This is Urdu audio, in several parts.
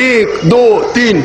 1 2 3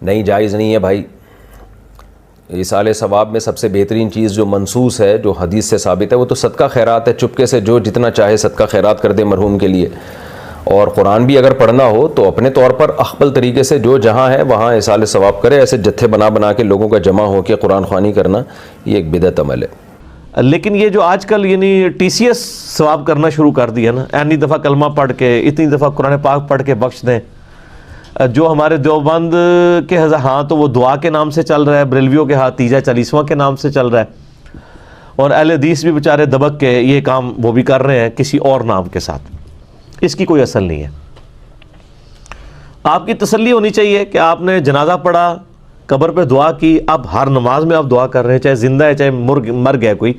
نہیں جائز نہیں ہے بھائی. ایصال ثواب میں سب سے بہترین چیز جو منصوص ہے, جو حدیث سے ثابت ہے, وہ تو صدقہ خیرات ہے. چپکے سے جو جتنا چاہے صدقہ خیرات کر دے مرحوم کے لیے. اور قرآن بھی اگر پڑھنا ہو تو اپنے طور پر اخبل طریقے سے جو جہاں ہے وہاں ایصال ثواب کرے. ایسے جتھے بنا کے لوگوں کا جمع ہو کے قرآن خوانی کرنا یہ ایک بدعت عمل ہے. لیکن یہ جو آج کل یعنی ٹی سی ایس ثواب کرنا شروع کر دیا نا, اتنی دفعہ کلمہ پڑھ کے, اتنی دفعہ قرآن پاک پڑھ کے بخش دیں. جو ہمارے دیوبند کے ہاں تو وہ دعا کے نام سے چل رہا ہے, بریلویوں کے ہاں تیجا چالیسواں کے نام سے چل رہا ہے, اور اہل حدیث بھی بیچارے دبک کے یہ کام وہ بھی کر رہے ہیں کسی اور نام کے ساتھ. اس کی کوئی اصل نہیں ہے. آپ کی تسلی ہونی چاہیے کہ آپ نے جنازہ پڑھا, قبر پہ دعا کی, اب ہر نماز میں آپ دعا کر رہے ہیں, چاہے زندہ ہے چاہے مر گیا کوئی,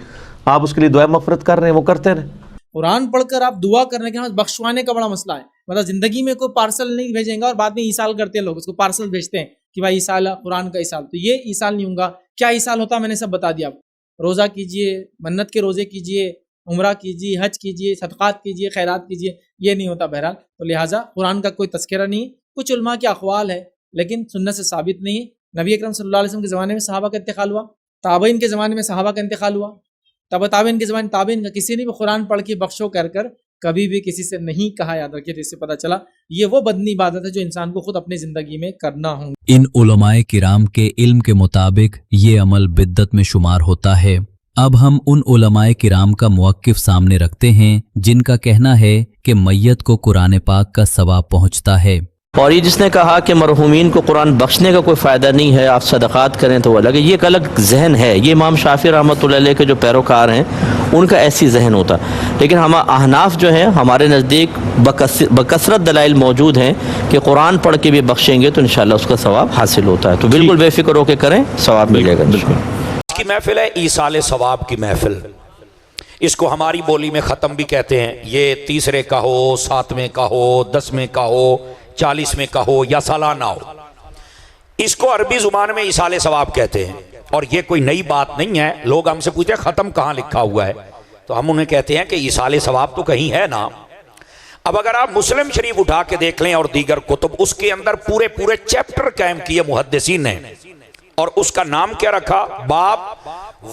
آپ اس کے لیے دعا مغفرت کر رہے ہیں, وہ کرتے رہیں. قرآن پڑھ کر آپ دعا کرنے کے بخشوانے کا بڑا مسئلہ ہے. مطلب زندگی میں کوئی پارسل نہیں بھیجیں گا اور بعد میں ایصال کرتے ہیں لوگ, اس کو پارسل بھیجتے ہیں کہ بھائی ایصال, قرآن کا ایصال. تو یہ ایصال نہیں ہوگا. کیا ایصال ہوتا میں نے سب بتا دیا آپ کو. روزہ کیجئے, منت کے روزے کیجئے, عمرہ کیجئے, حج کیجئے, صدقات کیجئے, خیرات کیجئے, یہ نہیں ہوتا بہرحال. تو لہٰذا قرآن کا کوئی تذکرہ نہیں. کچھ علماء کے اقوال ہے لیکن سنت سے ثابت نہیں. نبی اکرم صلی اللہ علیہ وسلم کے زمانے میں صحابہ کا انتقال ہوا, تابعین کے زمانے میں صحابہ کا انتقال ہوا, تابعین کے زمانے تابعین کا, کسی نے بھی قرآن پڑھ کے بخشو کر کبھی بھی کسی سے نہیں کہا. یاد رکھیے, تو اس سے پتہ چلا یہ وہ بدنی عبادت ہے جو انسان کو خود اپنی زندگی میں کرنا ہوں. ان علماء کرام کے علم کے مطابق یہ عمل بدعت میں شمار ہوتا ہے. اب ہم ان علماء کرام کا موقف سامنے رکھتے ہیں جن کا کہنا ہے کہ میت کو قرآن پاک کا ثواب پہنچتا ہے. اور یہ جس نے کہا کہ مرحومین کو قرآن بخشنے کا کوئی فائدہ نہیں ہے, آپ صدقات کریں تو وہ الگ ہے, یہ ایک الگ ذہن ہے. یہ امام شافعی رحمۃ اللہ علیہ کے جو پیروکار ہیں ان کا ایسی ذہن ہوتا. لیکن ہم احناف جو ہیں ہمارے نزدیک بکثرت دلائل موجود ہیں کہ قرآن پڑھ کے بھی بخشیں گے تو انشاءاللہ اس کا ثواب حاصل ہوتا ہے. تو بالکل بے فکر ہو کے کریں, ثواب ملے گا. اس کی محفل ہے ایصال ثواب کی محفل. اس کو ہماری بولی میں ختم بھی کہتے ہیں. یہ 30 کا ہو, 7 کا ہو, 10 کا ہو, 40 کا ہو یا سالانہ ہو, اس کو عربی زبان میں ایصال ثواب کہتے ہیں. اور یہ کوئی نئی بات نہیں ہے. لوگ ہم سے پوچھتے ہیں ختم کہاں لکھا ہوا ہے, تو ہم انہیں کہتے ہیں کہ ایصال ثواب تو کہیں ہے نا. اب اگر آپ مسلم شریف اٹھا کے دیکھ لیں اور دیگر کتب, اس کے اندر پورے چیپٹر قائم کیے محدثین نے, اور اس کا نام کیا رکھا, باب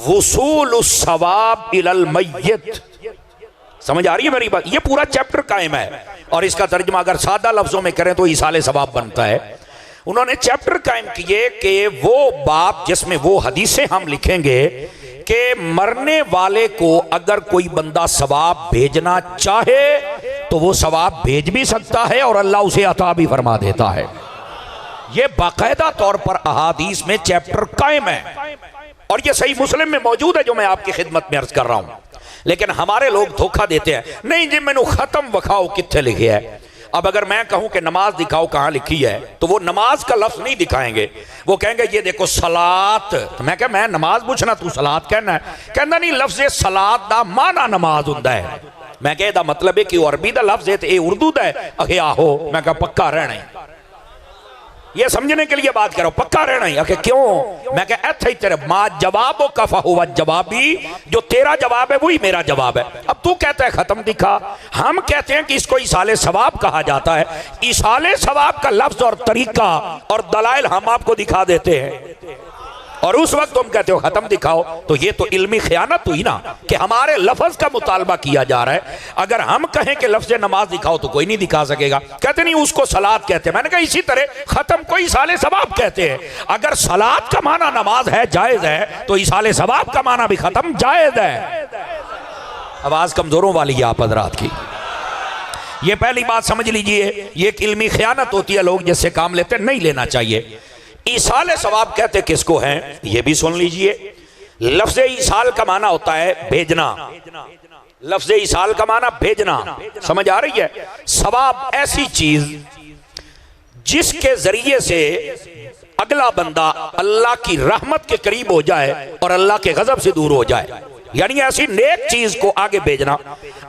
وصول الثواب الی المیت. سمجھ آ رہی ہے میری بات؟ یہ پورا چیپٹر قائم ہے, اور اس کا ترجمہ اگر سادہ لفظوں میں کریں تو ایصال ثواب بنتا ہے. انہوں نے چیپٹر قائم کیے کہ وہ باب جس میں وہ حدیثیں ہم لکھیں گے کہ مرنے والے کو اگر کوئی بندہ ثواب بھیجنا چاہے تو وہ ثواب بھیج بھی سکتا ہے اور اللہ اسے عطا بھی فرما دیتا ہے. یہ باقاعدہ طور پر احادیث میں چیپٹر قائم ہے, اور یہ صحیح مسلم میں موجود ہے جو میں آپ کی خدمت میں عرض کر رہا ہوں. لیکن ہمارے لوگ دھوکہ دیتے ہیں, نہیں جی میں نے ختم وکھاؤ کتنے لکھے ہے. اب اگر میں کہوں کہ نماز دکھاؤ کہاں لکھی ہے تو وہ نماز کا لفظ نہیں دکھائیں گے, وہ کہیں گے یہ دیکھو صلاۃ. تو میں کہ میں نماز پوچھنا تو صلاۃ کہنا ہے, کہنا نہیں لفظ صلاۃ دا معنی نماز ہوندا ہے. میں کہ دا مطلب ہے کہ وہ عربی دا لفظ ہے تے اے اردو دا ہے. اکھے آہو, میں کہا پکا رہنا ہے, یہ سمجھنے کے لیے بات کرو, پکا رہنا ہی. کہ کیوں؟ میں کہ ایتھے ہی تیرے ما جوابو کا فہو جوابی, جو تیرا جواب ہے وہی میرا جواب ہے. اب تو کہتا ہے ختم دکھا, ہم کہتے ہیں کہ اس کو ایصال ثواب کہا جاتا ہے. ایصال ثواب کا لفظ اور طریقہ اور دلائل ہم آپ کو دکھا دیتے ہیں, اور اس وقت تم کہتے ہو ختم دکھاؤ. تو یہ تو علمی خیانت ہوئی نا کہ ہمارے لفظ کا مطالبہ کیا جا رہا ہے. اگر ہم کہیں کہ لفظ نماز دکھاؤ تو کوئی نہیں دکھا سکے گا. کہتے نہیں اس کو صلاۃ کہتے ہیں. میں نے کہا اسی طرح ختم کو ایصال ثواب کہتے ہیں. اگر صلاۃ کا معنی نماز ہے جائز ہے تو ایصال ثواب کا معنی بھی ختم جائز ہے. آواز کمزوروں والی ہے آپ حضرات کی, یہ پہلی بات سمجھ لیجئے. یہ ایک علمی خیانت ہوتی ہے, لوگ جس سے کام لیتے نہیں لینا چاہیے. ایصال ثواب کہتے کس کو ہیں یہ بھی سن لیجئے. لفظ ایصال کا معنی ہوتا ہے بھیجنا. لفظ ایصال کا معنی بھیجنا, سمجھ آ رہی ہے؟ ثواب ایسی چیز جس کے ذریعے سے اگلا بندہ اللہ کی رحمت کے قریب ہو جائے اور اللہ کے غضب سے دور ہو جائے, یعنی ایسی نیک چیز کو آگے بھیجنا.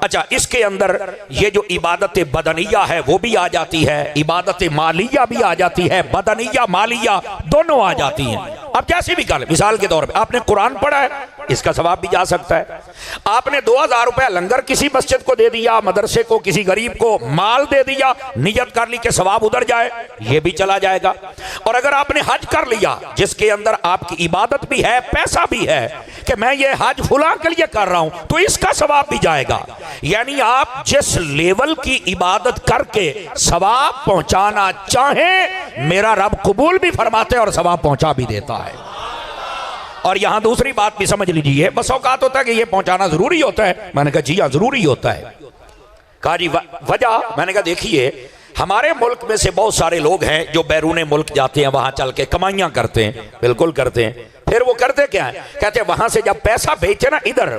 اچھا, اس کے اندر یہ جو عبادت بدنیہ ہے وہ بھی آ جاتی ہے, عبادت مالیہ بھی آ جاتی ہے, بدنیہ مالیہ دونوں آ جاتی ہیں. اب جیسی بھی کہا, مثال کے طور پہ آپ نے قرآن پڑھا ہے, اس کا ثواب بھی جا سکتا ہے۔ آپ نے 2000 روپے لنگر کسی مسجد کو دے دیا، مدرسے کو، کسی غریب کو مال دے دیا، نیت کر لی کہ ثواب ادھر جائے، یہ بھی چلا جائے گا۔ اور اگر آپ نے حج کر لیا جس کے اندر آپ کی عبادت بھی ہے، پیسہ بھی ہے کہ میں یہ حج فلاں کے لیے کر رہا ہوں، تو اس کا ثواب بھی جائے گا۔ یعنی آپ جس لیول کی عبادت کر کے ثواب پہنچانا چاہیں میرا رب قبول بھی فرماتے ہے اور ثواب پہنچا بھی دیتا ہے۔ اور یہاں دوسری بات بھی سمجھ لیجئے، بس اوقات ہوتا ہے کہ یہ پہنچانا ضروری ہوتا ہے، میں نے کہا جی ہاں ضروری ہوتا ہے۔ کہا جی وجہ، میں نے کہا دیکھیے ہمارے ملک میں سے بہت سارے لوگ ہیں جو بیرون ملک جاتے ہیں، وہاں چل کے کمائیاں کرتے ہیں، بالکل کرتے ہیں، پھر وہ کرتے کیا ہیں، کہتے ہیں وہاں سے جب پیسہ بھیجتے نا ادھر،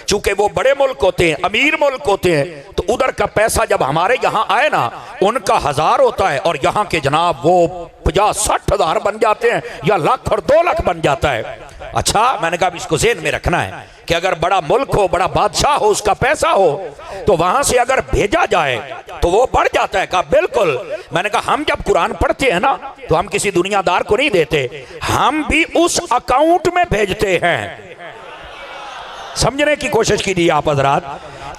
چونکہ وہ بڑے ملک ہوتے ہیں، امیر ملک ہوتے ہیں، تو ادھر کا پیسہ جب ہمارے یہاں آئے نا ان کا 1000 ہوتا ہے اور یہاں کے جناب وہ 50-60 ہزار بن جاتے ہیں یا لاکھ اور 2 لاکھ بن جاتا ہے۔ اچھا، میں نے کہا اب اس کو ذہن میں رکھنا ہے کہ اگر بڑا ملک ہو، بڑا بادشاہ ہو، اس کا پیسہ ہو تو وہاں سے اگر بھیجا جائے تو وہ بڑھ جاتا ہے۔ کہا بالکل۔ میں نے کہا ہم جب قرآن پڑھتے ہیں نا تو ہم کسی دنیا دار کو نہیں دیتے، ہم بھی اس اکاؤنٹ میں بھیجتے ہیں۔ سمجھنے کی کوشش کیجیے آپ حضرات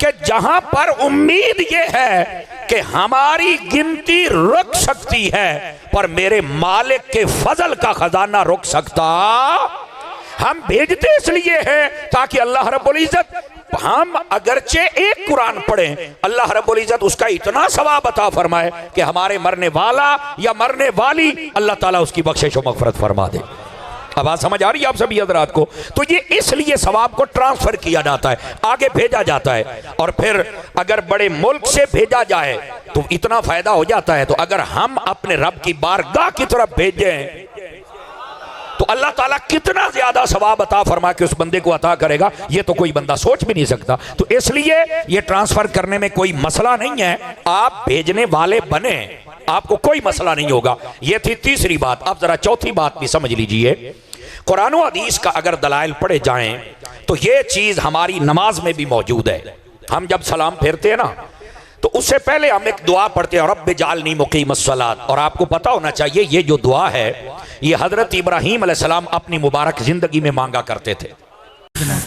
کہ جہاں پر امید یہ ہے کہ ہماری گنتی رک سکتی ہے پر میرے مالک کے فضل کا خزانہ رک سکتا، ہم بھیجتے اس لیے ہیں تاکہ اللہ رب العزت، ہم اگرچہ ایک قرآن پڑھیں اللہ رب العزت اس کا اتنا ثواب عطا فرمائے کہ ہمارے مرنے والا یا مرنے والی اللہ تعالیٰ اس کی بخشش و مغفرت فرما دے۔ اب بات سمجھ آ رہی ہے آپ سبھی حضرات کو؟ تو یہ اس لیے ثواب کو ٹرانسفر کیا جاتا ہے، آگے بھیجا جاتا ہے، اور پھر اگر بڑے ملک سے بھیجا جائے تو اتنا فائدہ ہو جاتا ہے۔ تو اگر ہم اپنے رب کی بارگاہ کی طرف بھیجیں تو اللہ تعالیٰ کتنا زیادہ ثواب عطا فرما کے اس بندے کو عطا کرے گا، یہ تو کوئی بندہ سوچ بھی نہیں سکتا۔ تو اس لیے یہ ٹرانسفر کرنے میں کوئی مسئلہ نہیں ہے، آپ بھیجنے والے بنے، آپ کو کوئی مسئلہ نہیں ہوگا۔ یہ تھی تیسری بات۔ اب ذرا چوتھی بات بھی سمجھ لیجئے، قرآن و حدیث کا اگر دلائل پڑھے جائیں تو یہ چیز ہماری نماز میں بھی موجود ہے۔ ہم جب سلام پھیرتے ہیں نا تو اس سے پہلے ہم ایک دعا پڑھتے ہیں، رب جعلنی مقیم الصلاۃ، اور آپ کو پتا ہونا چاہیے یہ جو دعا ہے یہ حضرت ابراہیم علیہ السلام اپنی مبارک زندگی میں مانگا کرتے تھے۔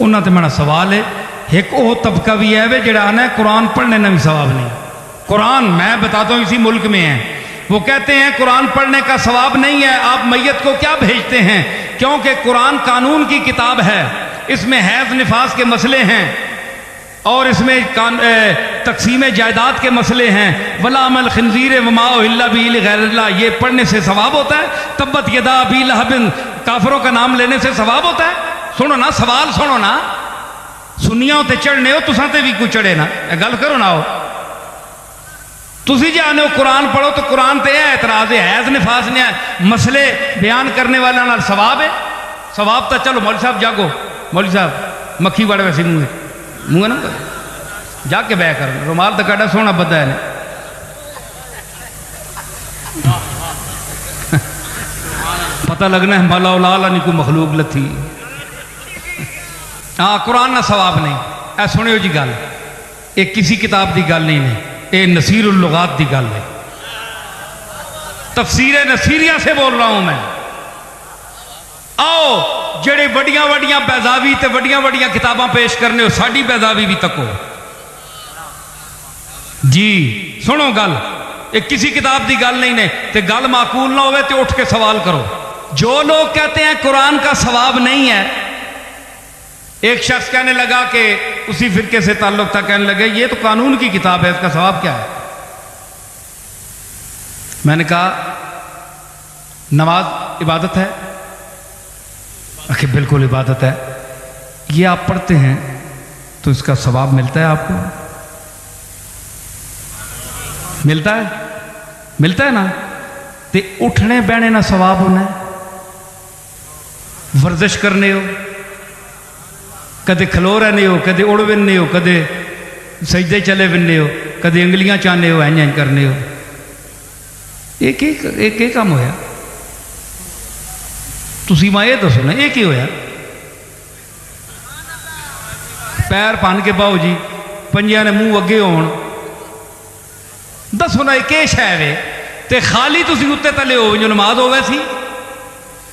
انہاں تے میرا سوال ہے، ایک وہ طبقہ بھی ہے جڑا آنا ہے قرآن پڑھنے نہ بھی ثواب نہیں۔ قرآن میں بتاتا ہوں اسی ملک میں ہے، وہ کہتے ہیں قرآن پڑھنے کا ثواب نہیں ہے، آپ میت کو کیا بھیجتے ہیں؟ کیونکہ قرآن قانون کی کتاب ہے، اس میں حیض نفاس کے مسئلے ہیں اور اس میں تقسیم جائیداد کے مسئلے ہیں، ولا عمل خنزیر وما اہل به لغیر اللہ، یہ پڑھنے سے ثواب ہوتا ہے؟ تبت یدا ابی لہب، کافروں کا نام لینے سے ثواب ہوتا ہے؟ سنو نا سوال، سنو نا، سنیاں تے چڑھنے ہو تساں تے بھی کوئی چڑھے نا، گل کرو نا ہو تسی جانے ہو قرآن پڑھو تو قرآن تے ہے اعتراض ہے، حیض نفاس نے مسئلے بیان کرنے والا نال ثواب ہے؟ ثواب تا چلو مولوی صاحب جاگو، مولوی صاحب مکھی بڑے ویسے منہ نا جا کے بہ کر رومال تو کاٹا سونا بدا ہے پتہ لگنا ہے مولا اولا نہیں کوئی مخلوق لتھی۔ ہاں قرآن نہ ثواب نہیں، اے سنیو جی گل، یہ کسی کتاب دی گل نہیں ہے، یہ نصیر اللغات دی گل ہے، تفسیر نصیریہ سے بول رہا ہوں میں۔ آؤ جڑے وڈیاں وڈیاں بیضاوی تے وڈیاں وڈیاں کتاباں پیش کرنے ہو، ساڈی بیضاوی بھی تکو جی، سنو گل، یہ کسی کتاب دی گل نہیں نے، تے گل معقول نہ ہوئے تے اٹھ کے سوال کرو۔ جو لوگ کہتے ہیں قرآن کا ثواب نہیں ہے، ایک شخص کہنے لگا کہ اسی فرقے سے تعلق تھا، کہنے لگے یہ تو قانون کی کتاب ہے، اس کا ثواب کیا ہے؟ میں نے کہا نماز عبادت ہے؟ کہ بالکل عبادت ہے۔ یہ آپ پڑھتے ہیں تو اس کا ثواب ملتا ہے آپ کو؟ ملتا ہے؟ ملتا ہے نا؟ تے اٹھنے بیٹھنے نہ ثواب ہونا ہے، ورزش کرنے ہو، کدے کھلو رہنے ہو، کدے اڑ بننے ہو، کدے سجدے چلے بننے ہو، کدے انگلیاں چانے ہو، اینج کرنے ہو، ایک کام ہویا؟ تسی ماں یہ دسو نا ایک ہی ہویا؟ پیر پان کے باؤ جی، پنجیاں نے منہ اگے ہون، دسو نا ایک شے وے تے خالی تسی اتے تلے ہو جو نماز ہوئے سی؟